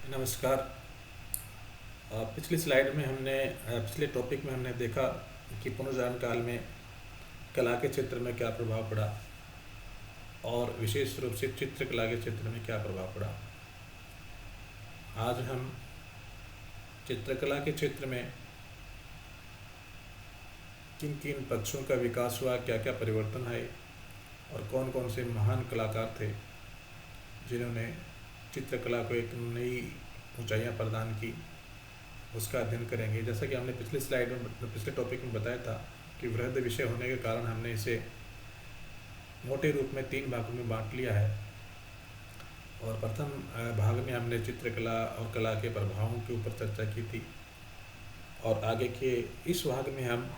नमस्कार। पिछली स्लाइड में पिछले टॉपिक में हमने देखा कि पुनर्जागरण काल में कला के क्षेत्र में क्या प्रभाव पड़ा और विशेष रूप से चित्रकला के क्षेत्र में क्या प्रभाव पड़ा। आज हम चित्रकला के क्षेत्र में किन किन पक्षों का विकास हुआ, क्या क्या परिवर्तन आए और कौन कौन से महान कलाकार थे जिन्होंने चित्रकला को एक नई ऊंचाइयां प्रदान की, उसका अध्ययन करेंगे। जैसा कि हमने पिछले टॉपिक में बताया था कि वृहद विषय होने के कारण हमने इसे मोटे रूप में 3 भागों में बांट लिया है। और प्रथम भाग में हमने चित्रकला और कला के प्रभावों के ऊपर चर्चा की थी और आगे के इस भाग में हम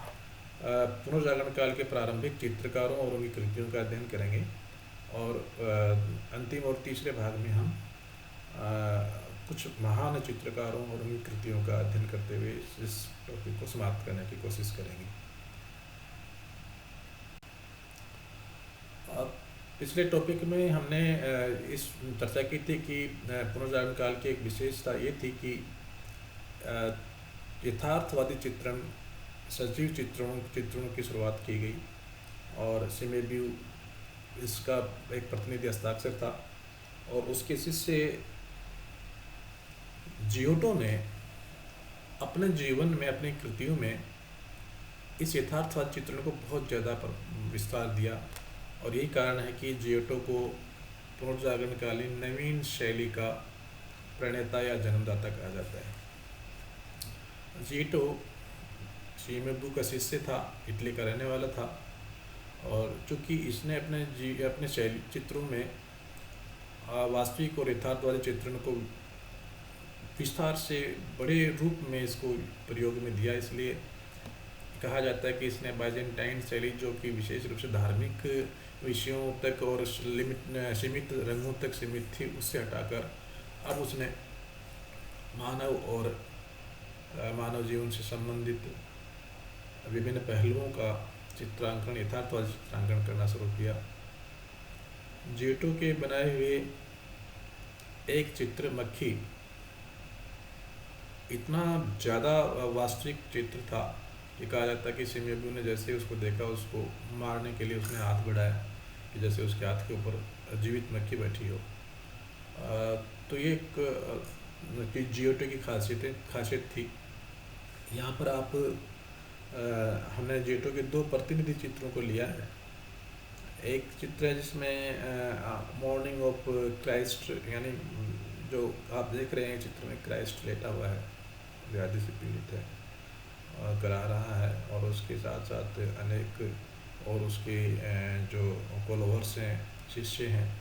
पुनर्जागरण काल के प्रारंभिक चित्रकारों और उनकी कृतियों का अध्ययन करेंगे और अंतिम और तीसरे भाग में हम कुछ महान चित्रकारों और उनकी कृतियों का अध्ययन करते हुए इस टॉपिक को समाप्त करने की कोशिश करेंगे। अब पिछले टॉपिक में हमने इस चर्चा की थी कि पुनर्जागरण काल की एक विशेषता ये थी कि यथार्थवादी चित्रण, सजीव चित्रणों की शुरुआत की गई और सिमेब्यू इसका एक प्रतिनिधि हस्ताक्षर था और उसके शिष्य जियोटो ने अपने जीवन में, अपनी कृतियों में इस यथार्थवाद चित्रण को बहुत ज़्यादा विस्तार दिया और यही कारण है कि जियोटो को पुनर्जागरणकालीन नवीन शैली का प्रणेता या जन्मदाता कहा जाता है। जियोटो शिमेबू का शिष्य था, इटली का रहने वाला था और चूँकि इसने अपने शैली चित्रों में वास्तविक और यथार्थवादी चित्रण को विस्तार से बड़े रूप में इसको प्रयोग में दिया, इसलिए कहा जाता है कि इसने बाइजेंटाइन शैली, जो कि विशेष रूप से धार्मिक विषयों तक और सीमित रंगों तक सीमित थी, उससे हटाकर अब उसने मानव जीवन से संबंधित विभिन्न पहलुओं का चित्रांकन, यथार्थवादी चित्रांकन करना शुरू किया। जियोटो के बनाए हुए एक चित्र मक्खी इतना ज़्यादा वास्तविक चित्र था कि कहा जाता है कि सिमेबू ने जैसे उसको देखा, उसको मारने के लिए उसने हाथ बढ़ाया कि जैसे उसके हाथ के ऊपर जीवित मक्खी बैठी हो। तो ये एक जियोटो की खासियत थी। यहाँ पर हमने जियोटो के 2 प्रतिनिधि चित्रों को लिया है। एक चित्र है जिसमें मॉर्निंग ऑफ क्राइस्ट, यानी जो आप देख रहे हैं चित्र में, क्राइस्ट लेटा हुआ है, व्याधि से पीड़ित है और करा रहा है और उसके साथ साथ अनेक और उसके जो फॉलोअर्स हैं, शिष्य हैं।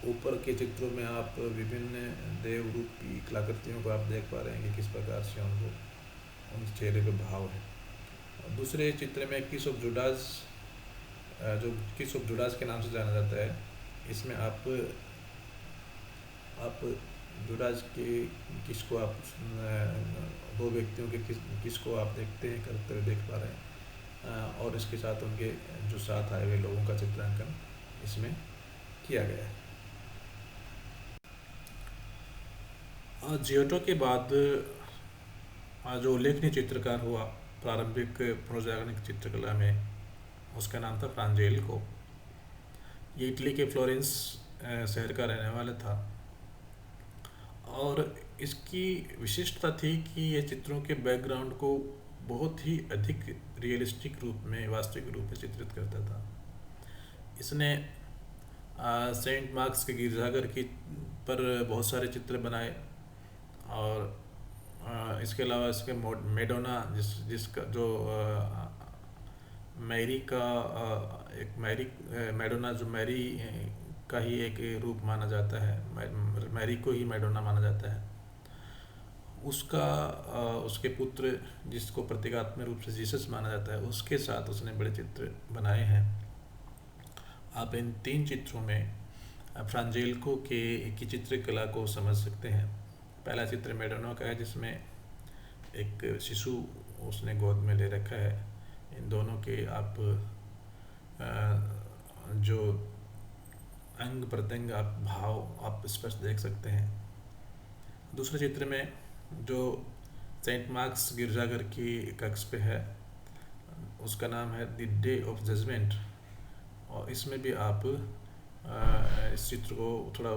ऊपर के चित्रों में आप विभिन्न देव रूपी कलाकृतियों को आप देख पा रहे हैं कि किस प्रकार से उन चेहरे पे भाव है। दूसरे चित्र में किस ऑफ जुडास, जो किस ऑफ जुडास के नाम से जाना जाता है, इसमें आप जुडास के किसको आप 2 व्यक्तियों के किसको आप देखते हैं, करते हुए देख पा रहे हैं और इसके साथ उनके जो साथ आए हुए लोगों का चित्रांकन इसमें किया गया है। जियोटो के बाद जो उल्लेखनीय चित्रकार हुआ प्रारंभिक पुनर्जागरण चित्रकला में, उसका नाम था फ्रांजेल्को। ये इटली के फ्लोरेंस शहर का रहने वाला था और इसकी विशिष्टता थी कि ये चित्रों के बैकग्राउंड को बहुत ही अधिक रियलिस्टिक रूप में, वास्तविक रूप में चित्रित करता था। इसने सेंट मार्क्स के गिरजाघर की पर बहुत सारे चित्र बनाए और इसके अलावा इसके मेडोना, जिसका जो मैरी का एक मेडोना, जो मैरी का ही एक रूप माना जाता है, मैरी को ही मेडोना माना जाता है, उसका उसके पुत्र जिसको प्रतीकात्मक रूप से जीसस माना जाता है, उसके साथ उसने बड़े चित्र बनाए हैं। आप इन 3 चित्रों में फ्रांजेल्को की चित्रकला को समझ सकते हैं। पहला चित्र मेडोना का है जिसमें एक शिशु उसने गोद में ले रखा है। इन दोनों के आप जो अंग प्रत्यंग, आप भाव आप स्पष्ट देख सकते हैं। दूसरे चित्र में जो सेंट मार्क्स गिरजाघर की कक्ष पे है, उसका नाम है द डे ऑफ जजमेंट। और इसमें भी आप इस चित्र को थोड़ा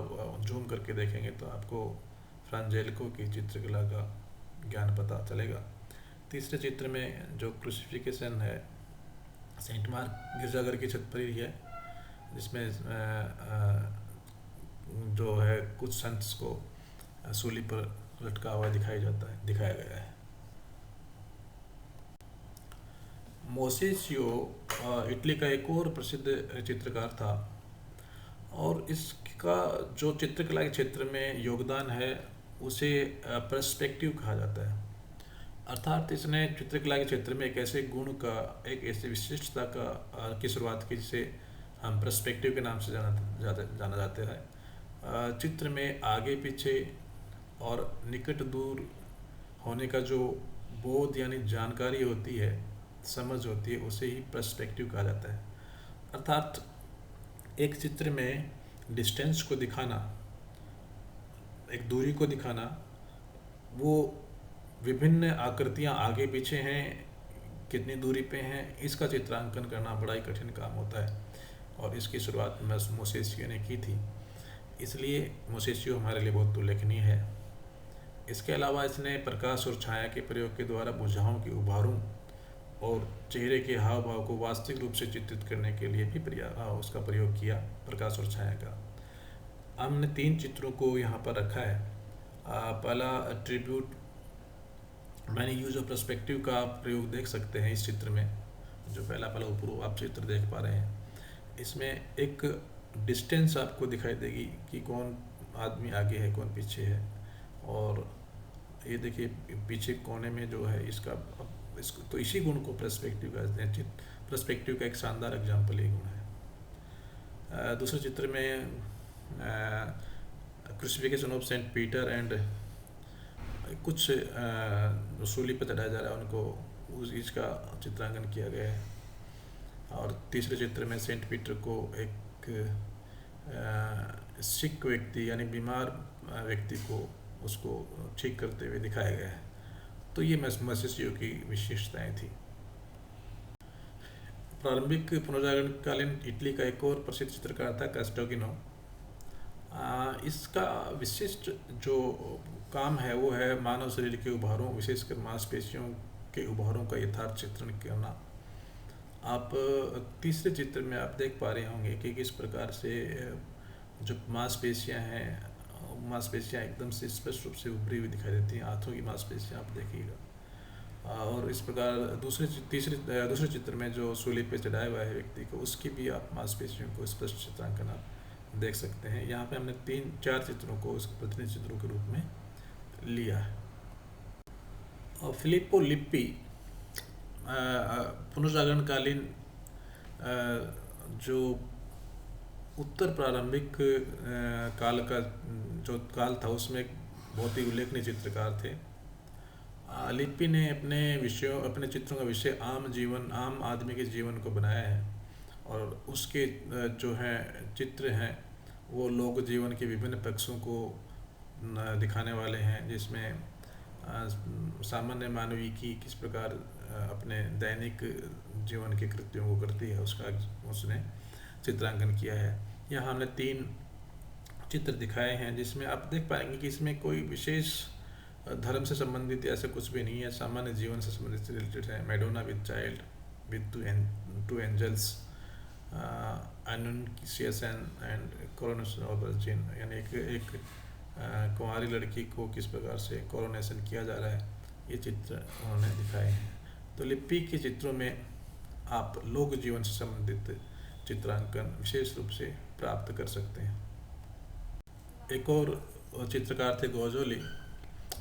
जूम करके देखेंगे तो आपको फ्रांजेलिको की चित्रकला का ज्ञान पता चलेगा। तीसरे चित्र में जो क्रूसिफिकेशन है, सेंट मार्क गिरजाघर की छत पर ही है, जिसमें जो है कुछ संत को सूली पर लटका हुआ दिखाया गया है। मोसेसियो इटली का एक और प्रसिद्ध चित्रकार था, और इसका जो चित्रकला के क्षेत्र में योगदान है उसे पर्सपेक्टिव कहा जाता है। अर्थात इसने चित्रकला के क्षेत्र में एक ऐसे गुण का, एक ऐसी विशिष्टता का की शुरुआत की जिसे हम पर्सपेक्टिव के नाम से जाना जाता है। चित्र में आगे पीछे और निकट दूर होने का जो बोध यानी जानकारी होती है, समझ होती है, उसे ही पर्सपेक्टिव कहा जाता है। अर्थात एक चित्र में डिस्टेंस को दिखाना, एक दूरी को दिखाना, वो विभिन्न आकृतियाँ आगे पीछे हैं, कितनी दूरी पे हैं, इसका चित्रांकन करना बड़ा ही कठिन काम होता है, और इसकी शुरुआत मोसेसियो ने की थी। इसलिए मोसेसियो हमारे लिए बहुत उल्लेखनीय है। इसके अलावा इसने प्रकाश और छाया के प्रयोग के द्वारा भुजाओं की उभारों और चेहरे के हाव भाव को वास्तविक रूप से चित्रित करने के लिए भी उसका प्रयोग किया, प्रकाश और छाया का। हमने 3 चित्रों को यहाँ पर रखा है। पहला ट्रिब्यूट, मैंने यूज ऑफ पर्सपेक्टिव का प्रयोग देख सकते हैं इस चित्र में, जो पहला ऊपर आप चित्र देख पा रहे हैं। इसमें एक डिस्टेंस आपको दिखाई देगी कि कौन आदमी आगे है, कौन पीछे है। और ये देखिए पीछे कोने में जो है इसको तो इसी गुण को पर्सपेक्टिव कहते हैं। पर्सपेक्टिव का एक शानदार एग्जाम्पल ये गुण है। दूसरे चित्र में crucifixion of Saint Peter and कुछ सूली पर चढ़ाया जा रहा है उनको, उस इसका चित्रांकन किया गया है। और तीसरे चित्र में सेंट पीटर को एक सिक व्यक्ति यानी बीमार व्यक्ति को उसको ठीक करते हुए दिखाया गया है। तो ये मोसेसियो की विशेषताएं थी। प्रारंभिक पुनर्जागरणकालीन इटली का एक और प्रसिद्ध चित्रकार था कास्टोगिनो। इसका विशिष्ट जो काम है वो है मानव शरीर के उभारों, विशेषकर मांसपेशियों के उभारों का यथार्थ चित्रण करना। आप तीसरे चित्र में आप देख पा रहे होंगे कि किस प्रकार से जो मांसपेशियां हैं, मांसपेशियां एकदम से स्पष्ट रूप से उभरी हुई दिखाई देती हैं। हाथों की मांसपेशियां आप देखिएगा। और इस प्रकार दूसरे चित्र में जो सूली पे चढ़ाया हुआ है व्यक्ति को, उसकी भी आप मांसपेशियों को स्पष्ट चित्रांकन आप देख सकते हैं। यहाँ पे हमने 3-4 चित्रों को उस प्रतिनिधि चित्रों के रूप में लिया है। और फिलिप्पो लिप्पी पुनर्जागरणकालीन जो उत्तर प्रारंभिक काल का जो काल था उसमें एक बहुत ही उल्लेखनीय चित्रकार थे। लिप्पी ने अपने चित्रों का विषय आम जीवन, आम आदमी के जीवन को बनाया है, और उसके जो हैं चित्र हैं वो लोक जीवन के विभिन्न पक्षों को दिखाने वाले हैं, जिसमें सामान्य मानवी की किस प्रकार अपने दैनिक जीवन के कृत्यों को करती है उसका उसने चित्रांकन किया है। यहाँ हमने 3 चित्र दिखाए हैं, जिसमें आप देख पाएंगे कि इसमें कोई विशेष धर्म से संबंधित ऐसा कुछ भी नहीं है, सामान्य जीवन से संबंधित रिलेटेड है। Madonna with child with 2 angels, annunciation and coronation of Virgin, यानी एक कुंवारी लड़की को किस प्रकार से कोरोनेशन किया जा रहा है, ये चित्र उन्होंने दिखाए हैं। तो लिप्पी के चित्रों में आप लोक जीवन से संबंधित चित्रांकन विशेष रूप से प्राप्त कर सकते हैं। एक और चित्रकार थे गोजोली।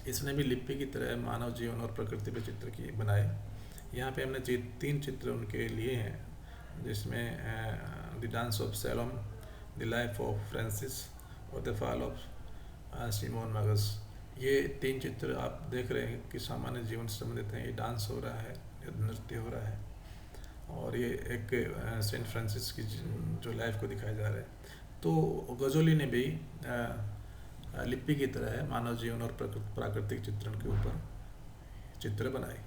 इसने भी लिप्पी की तरह मानव जीवन और प्रकृति पर चित्र बनाए। यहाँ पे हमने 3 चित्र उनके लिए हैं, जिसमें the dance of सैलोम, the life of Francis और द फॉल ऑफ सिमोन मगस। ये 3 चित्र आप देख रहे हैं कि सामान्य जीवन से संबंधित हैं। ये डांस हो रहा है, नृत्य हो रहा है, और ये एक सेंट फ्रांसिस की जो लाइफ को दिखाया जा रहा है। तो गजोली ने भी लिपि की तरह है, मानव जीवन और प्राकृतिक चित्रण के ऊपर चित्र बनाए।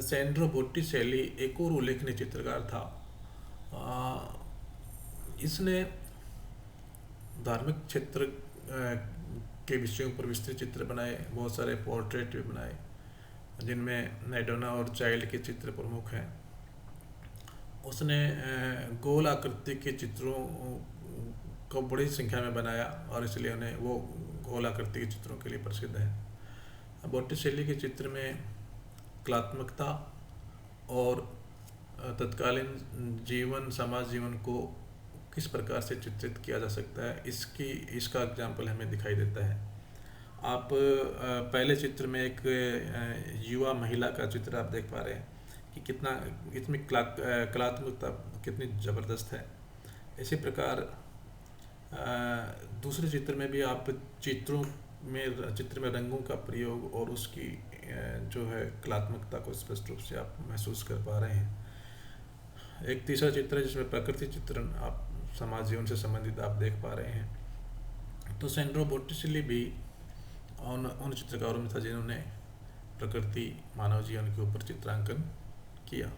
सैंड्रो बोट्टिचेली एक और उल्लेखनीय चित्रकार था। इसने धार्मिक क्षेत्र के विषयों पर विस्तृत चित्र बनाए, बहुत सारे पोर्ट्रेट भी बनाए जिनमें मैडोना और चाइल्ड के चित्र प्रमुख हैं। उसने गोल आकृति के चित्रों को बड़ी संख्या में बनाया और इसलिए उन्हें वो गोल आकृति के चित्रों के लिए प्रसिद्ध है। बोट्टिचेली के चित्र में कलात्मकता और तत्कालीन जीवन समाज जीवन को किस प्रकार से चित्रित किया जा सकता है इसका एग्जाम्पल हमें दिखाई देता है। आप पहले चित्र में एक युवा महिला का चित्र आप देख पा रहे हैं कि कितना इसमें कलात्मकता कितनी ज़बरदस्त है। इसी प्रकार दूसरे चित्र में भी आप चित्र में रंगों का प्रयोग और उसकी जो है कलात्मकता को स्पष्ट रूप से आप महसूस कर पा रहे हैं। एक तीसरा चित्र है जिसमें प्रकृति चित्रण आप समाज जीवन से संबंधित आप देख पा रहे हैं। तो सैंड्रो बोट्टिचेली भी उन चित्रकारों में था जिन्होंने प्रकृति मानव जीवन के ऊपर चित्रांकन किया।